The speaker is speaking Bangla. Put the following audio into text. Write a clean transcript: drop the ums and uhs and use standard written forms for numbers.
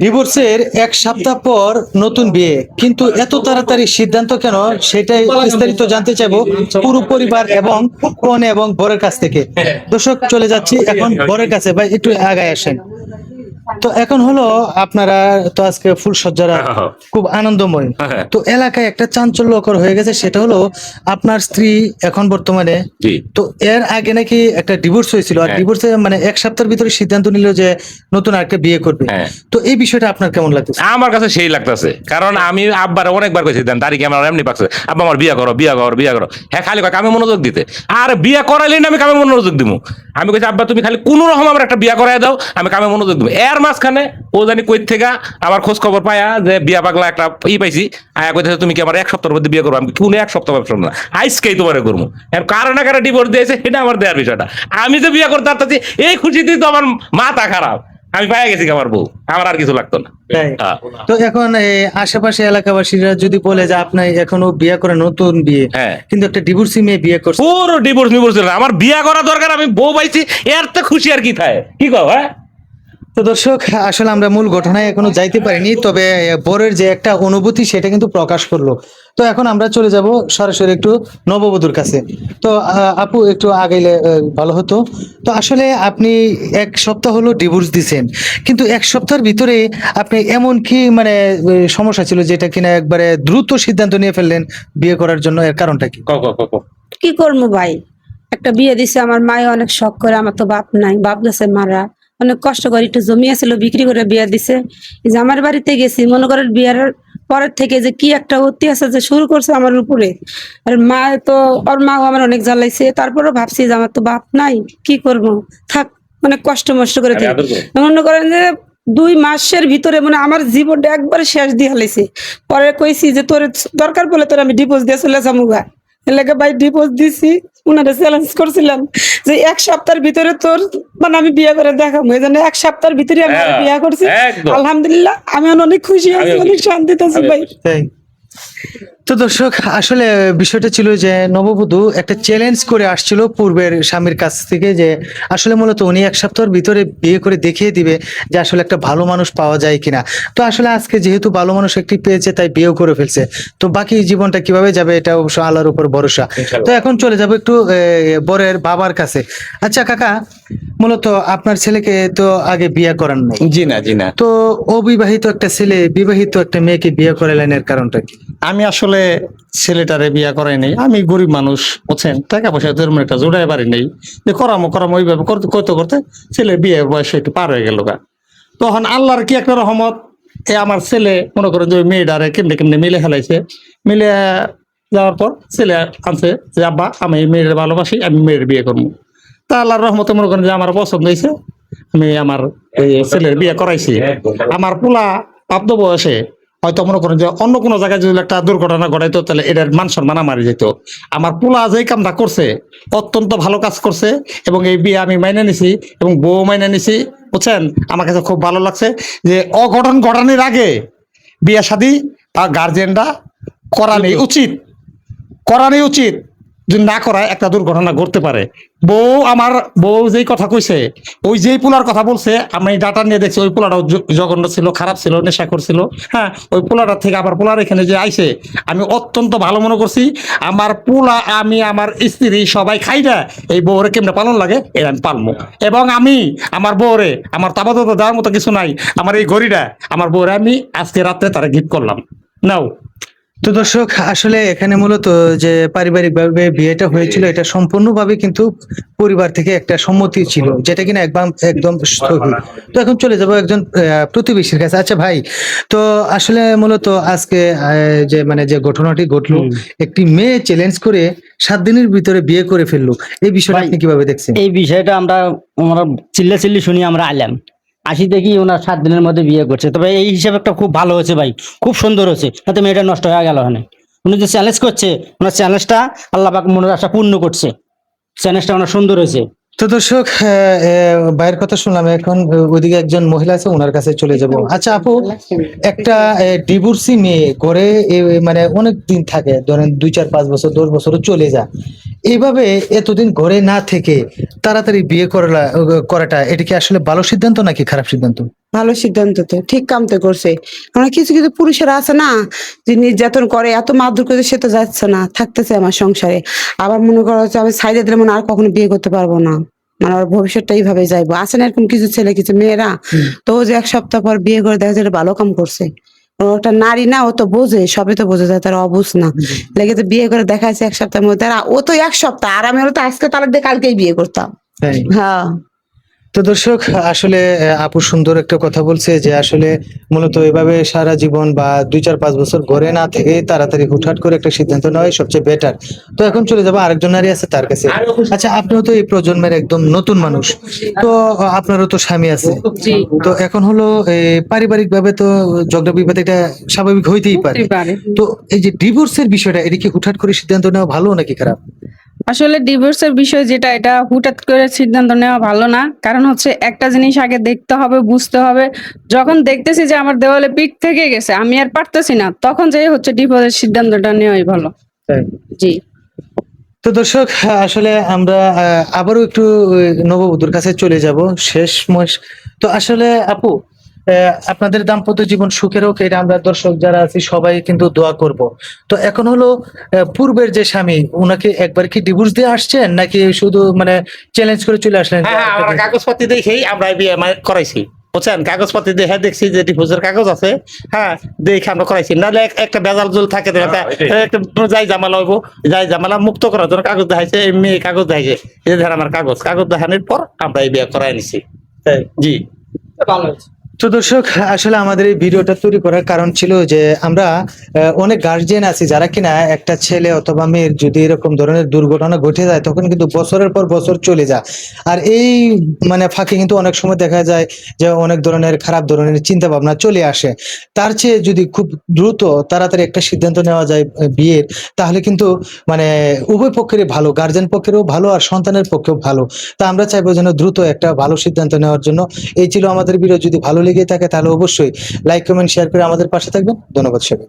ডিভোর্সের 1 সপ্তাহ পর নতুন বিয়ে, কিন্তু এত তাড়াতাড়ি সিদ্ধান্ত কেন, সেটাই বিস্তারিত জানতে চাইবো পুরো পরিবার এবং কনে এবং বরের কাছ থেকে। দর্শক, চলে যাচ্ছি এখন বরের কাছে। ভাই একটু আগায় আসেন। তো এখন হলো আপনারা তো আজকে ফুলসজ্জারা খুব আনন্দময়। তো এলাকায় একটা চাঞ্চল্যকর হয়ে গেছে, সেটা হলো আপনার স্ত্রী এখন বর্তমানে, তো এর আগে নাকি একটা ডিভোর্স হয়েছিল, আর ডিভোর্সে মানে 1 সপ্তাহের ভিতরে সিদ্ধান্ত নিল যে নতুন আরেকটা বিয়ে করবে। তো এই বিষয়টা আপনার কেমন লাগতেছে? আমার কাছে সেই লাগতেছে, কারণ আমি আব্বার অনেকবার কইছি দেন তারিখে আমার এমনি পাকছে, আব্বা আমার বিয়া করো বিয়া করো বিয়া করো। হ্যাঁ, খালি কয় কামে মনোযোগ দিতে, আর বিয়া করাইলেই না আমি কামে মনোযোগ দিব। আমি কইছি আব্বা তুমি খালি কোন রকম আমার একটা বিয়া করাই দাও, আমি কামে মনোযোগ দিব। এর মাঝখানে ও জানি কই থেকে আমার খোঁজ খবর পায়া যে বিয়া পাগলা একটা পাইছি, আয়া কইতেছে তুমি কি আমার 1 সপ্তাহের মধ্যে বিয়ে করবো। আমি কোন 1 সপ্তাহ ভাবছিলাম না, আজকেই তোমারে করবো। এর কারো না কারো ডিভোর্স দিয়েছে, এটা আমার দেওয়ার বিষয়টা। আমি যে বিয়ে করতে পারতেছি এই খুশিতেই তো আমার মাথা খারাপ। আমি পাইয়া গেছি আমার বউ, আমার আর কিছু লাগতো না। তো এখন আশেপাশে এলাকাবাসীরা যদি বলে যে আপনি এখনো বিয়ে করে নতুন বিয়ে, কিন্তু একটা ডিভোর্সি মেয়ে বিয়ে করছে, পুরো ডিভোর্স মিভোর্স আমার বিয়ে করা দরকার, আমি বউ পাইছি, এর তো খুশি আর কি থাকে, কি কও? হ্যাঁ, তো দর্শক, আসলে আমরা মূল ঘটনায় এখনো যাইতে পারিনি, তবে বরের যে একটা অনুভূতি সেটা কিন্তু প্রকাশ করলো। তো এখন আমরা চলে যাব সরাসরি একটু নববধূর কাছে। তো আপু একটু আগাইলে ভালো হতো। তো আসলে আপনি 1 সপ্তাহ হলো ডিভোর্স দিছেন, কিন্তু 1 সপ্তাহের ভিতরে আপনি এমন কি মানে সমস্যা ছিল যেটা কিনা একবারে দ্রুত সিদ্ধান্ত নিয়ে ফেললেন বিয়ে করার জন্য? এর কারণটা কি? কি করবো ভাই, একটা বিয়ে দিছে আমার মায়ে অনেক শখ করে, আমার তো বাপ নাই, বাপ গেছে মারা, অনেক কষ্ট করে একটু জমি আছিল বিক্রি করে বিয়ে দিছে। এই যে আমার বাড়িতে গেছি, মনে করেন বিয়ের পরের থেকে যে কি একটা অত্যাচার যে শুরু করছে আমার উপরে। আর মা তো, ওর মাও আমার অনেক জ্বালাইছে, তারপরেও ভাবছি যে আমার তো বাপ নাই, কি করব, থাক, অনেক কষ্ট মষ্ট করে দিই। মনে করেন যে 2 মাসের ভিতরে মানে আমার জীবনটা একবারে শেষ দিয়ে হালাইছে। পরে কইছি যে তোর দরকার পড়লে তোর আমি ডিভোর্স দিয়ে চলে যাবো। এলাকা ভাই ডিভোর্স দিছি, উনারা চ্যালেঞ্জ করছিলাম যে 1 সপ্তাহের ভিতরে তোর মানে আমি বিয়ে করে দেখাবো। এই জন্য 1 সপ্তাহের ভিতরে আমি বিয়ে করছি। আলহামদুলিল্লাহ, আমি অনেক খুশি আছি, অনেক শান্তিতে আছি ভাই। তো দর্শক, আসলে বিষয়টা ছিল যে নববধূ একটা চ্যালেঞ্জ করে আসছিল পূর্বের স্বামীর কাছ থেকে, যে আসলে মূলত উনি 1 সপ্তাহের ভিতরে বিয়ে করে দেখিয়ে দিবে যে আসলে একটা ভালো মানুষ পাওয়া যায় কিনা। তো আসলে আজকে যেহেতু ভালো মানুষ একটি পেয়েছে, তাই বিয়েও করে ফেলছে। তো বাকি জীবনটা কিভাবে যাবে এটা অবশ্য আল্লাহর উপর ভরসা। তো এখন চলে যাবো একটু বরের বাবার কাছে। আচ্ছা কাকা, মূলত আপনার ছেলেকে তো আগে বিয়ে করান নাই? জি না, জি না। তো অবিবাহিত একটা ছেলে বিবাহিত একটা মেয়েকে বিয়ে করালেন, এর কারণটা কি? আমি আসলে ছেলেটারে বিয়া করাই নাই, আমি গরিব মানুষ, বুঝছেন, টাকা পয়সা তেমন একটা জোড়াই পারি নাই, যে করামো ওইভাবে করতে করতে করতে ছেলে বিয়ের বয়স একটু পার হয়ে গেল। তখন আল্লাহর কি একটা রহমত, আমার ছেলে মনে করেন যে মেয়েটারে কেমনে কেমনে মিলে ফেলাইছে। মিলে যাওয়ার পর ছেলে আনছে যে আব্বা আমি এই মেয়ের ভালোবাসি, আমি মেয়ের বিয়ে করবো। তা আল্লাহর রহমতে মনে করেন যে আমার পছন্দ হয়েছে, আমি আমার ছেলের বিয়ে করাইছি। আমার পোলা প্রাপ্ত বয়সে হয়তো মনে করেন যে অন্য কোনো জায়গায় যদি একটা দুর্ঘটনা ঘটাইতো, তাহলে এটার মান সম্মান মারি যেত। আমার পোলা যে কামটা করছে অত্যন্ত ভালো কাজ করছে, এবং এই বিয়ে আমি মাইনে নিছি এবং বউ মাইনে নিছি, বুঝছেন। আমার কাছে খুব ভালো লাগছে যে অঘটন ঘটানোর আগে বিয়ে শাদী বা গার্জেনরা করানি উচিত, করানি উচিত। যদি না করায় একটা দুর্ঘটনা ঘটতে পারে। আমার বউ যেই কথা কইছে, ওই যেই পোলার কথা বলছে, আমি ডাটা নিয়ে দেখছি ওই পোলাটাও জঘন্য ছিল, খারাপ ছিল, নেশা করছিল। হ্যাঁ, ওই পোলাটার থেকে আবার পোলার এখানে যে আইছে, আমি অত্যন্ত ভালো মনে করছি। আমার পোলা, আমি, আমার স্ত্রী সবাই খাই না, এই বউরে কেমনে পালন লাগে এটা আমি পালবো। এবং আমি আমার বউরে, আমার তাবাদত দেওয়ার মতো কিছু নাই, আমার এই ঘড়িটা আমার বউরে আমি আজকে রাত্রে তারা গিফট করলাম। নাও। তো দর্শক, আসলে এখানে মূলত যে পারিবারিক ভাবে বিয়েটা হয়েছিল, এটা সম্পূর্ণভাবে কিন্তু পরিবার থেকে একটা সম্মতি ছিল, যেটা কিনা একদম স্থগিত। তো এখন চলে যাবো একজন প্রতিবেশীর কাছে। আচ্ছা ভাই, তো আসলে মূলত আজকে যে ঘটনাটি ঘটলো, একটি মেয়ে চ্যালেঞ্জ করে 7 দিনের ভিতরে বিয়ে করে ফেললো, এই বিষয়টা আপনি কিভাবে দেখছেন? এই বিষয়টা আমরা চিল্লি শুনি, আমরা আইলাম আসি দেখি ওনার 7 দিনের মধ্যে বিয়ে করছে। তবে এই হিসাবে একটা খুব ভালো হয়েছে ভাই, খুব সুন্দর হয়েছে, যাতে মেয়েটা নষ্ট হয়ে গেল। ওখানে উনি যে চ্যালেঞ্জ করছে, ওনার চ্যালেঞ্জটা আল্লাহ পাক মনের আশা পূর্ণ করছে। চ্যালেঞ্জটা অনেক সুন্দর হয়েছে, তো দর্শক ভাইয়ের কথা শুনলাম, এখন ওইদিকে একজন মহিলা আছে, ওনার কাছে চলে যাব। আচ্ছা আপু, একটা ডিভোর্সি মেয়ে করে মানে অনেক দিন থাকে, ধরেন 2 4 5 বছর 10 বছরও চলে যায়, এইভাবে এতদিন ঘরে না থেকে তাড়াতাড়ি বিয়ে করাটা এটা কি আসলে ভালো সিদ্ধান্ত নাকি খারাপ সিদ্ধান্ত? ভালো সিদ্ধান্ত, তো ঠিক কাম তো করছে। আমরা কিছু কিছু পুরুষেরা আছে না, যে নির্যাতন করে, এত মারধর করে, সে তো যাচ্ছে না, থাকতেছে আমার সংসারে। আবার মনে করো যে আমি সাইডে দিলে মনে হয় আর কখনো বিয়ে করতে পারবো না, মানে ওর ভবিষ্যৎটা এইভাবে যাইবো। আছে না এরকম কিছু ছেলে কিছু মেয়েরা, তো ও যে 1 সপ্তাহ পর বিয়ে করে দেখা যায় এটা ভালো কাম করছে। ও একটা নারী না, ও তো বোঝে, সবই তো বোঝে যায়, তার অবুঝ না। লেগে তো বিয়ে করে দেখা যাচ্ছে 1 সপ্তাহের মধ্যে, আর ও তো 1 সপ্তাহ, আর আমি হলো তো আজকে তালাক দিয়ে কালকেই বিয়ে করতাম। তাই? হ্যাঁ, তো দর্শক আসলে আপু সুন্দর একটা কথা বলছে যে আসলে মূলত এভাবে সারা জীবন বা 2 4 5 বছর ঘরে না থেকে তাড়াতাড়ি হুটহাট করে একটা সিদ্ধান্ত নেওয়াই সবচেয়ে বেটার। তো এখন চলে যাবো আরেকজন নারী আছে তার কাছে। আচ্ছা, আপনিও তো এই প্রজন্মের একদম নতুন মানুষ, তো আপনারও তো স্বামী আছে, তো এখন হলো পারিবারিক ভাবে তো ঝগড়া বিবাদ এটা স্বাভাবিক হইতেই পারে। তো এই যে ডিভোর্সের বিষয়টা, এটা কি হুটহাট করে সিদ্ধান্ত নেওয়া ভালো নাকি খারাপ? আসলে ডিভোর্সের বিষয় যেটা, এটা হুটহাট করে সিদ্ধান্ত নেওয়া ভালো না। কারণ হচ্ছে একটা জিনিস আগে দেখতে হবে, বুঝতে হবে। যখন দেখতেছি যে আমার দেওয়ালে পিঠ থেকে গেছে, আমি আর পারতেছি না, তখন যে হচ্ছে ডিভোর্সের সিদ্ধান্তটা নেওয়াই ভালো। জি। তো দর্শক আসলে আমরা আবারও একটু নববধূর কাছে চলে যাব শেষ মাস। তো আসলে আপু, আপনাদের দাম্পত্য জীবন সুখের হোক, এটা আমরা দর্শক যারা আছি সবাই কিন্তু দোয়া করব। তো এখন হলো পূর্বের যে স্বামী, উনাকে একবার কি ডিভোর্স দিয়ে আসছেন নাকি শুধু মানে চ্যালেঞ্জ করে চলে আসলেন? হ্যাঁ হ্যাঁ, আমরা কাগজপত্র দেখেই আমরা বিয়ে করাইছি, বুঝছেন? কাগজপত্র দেখে দেখছি যে ডিভোর্সের কাগজ আছে, হ্যাঁ, দেখে আমরা করাইছি। নাহলে একটা বেজাল জল থাকে, একটা যাই ঝামেলা হইব, যাই ঝামেলা মুক্ত করার জন্য কাগজ দেখাইছে, এই মেয়ে কাগজ দেখাইছে, এই যে আমার কাগজ দেখানোর পর আমরা এই বিয়ে করাই নিছি। জি। তো দর্শক আসলে আমাদের এই ভিডিওটা তৈরি করার কারণ ছিল যে আমরা অনেক গার্জিয়ান আছি যারা কিনা একটা ছেলে অথবা মেয়ের যদি এরকম ধরনের দুর্ঘটনা ঘটে যায় তখন কিন্তু বছরের পর বছর চলে যায়। আর এই মানে ফাঁকে কিন্তু অনেক সময় দেখা যায় যে অনেক ধরনের খারাপ ধরনের চিন্তা ভাবনা চলে আসে। তার চেয়ে যদি খুব দ্রুত তাড়াতাড়ি একটা সিদ্ধান্ত নেওয়া যায় বিয়ের, তাহলে কিন্তু মানে উভয় পক্ষেরই ভালো, গার্জিয়ান পক্ষেরও ভালো আর সন্তানের পক্ষেও ভালো। তা আমরা চাইবো যেন দ্রুত একটা ভালো সিদ্ধান্ত নেওয়ার জন্য। এই ছিল আমাদের ভিডিও। যদি ভালো লেগে থাকে তাহলে অবশ্যই লাইক কমেন্ট শেয়ার করে আমাদের পাশে থাকবেন। ধন্যবাদ সবাই।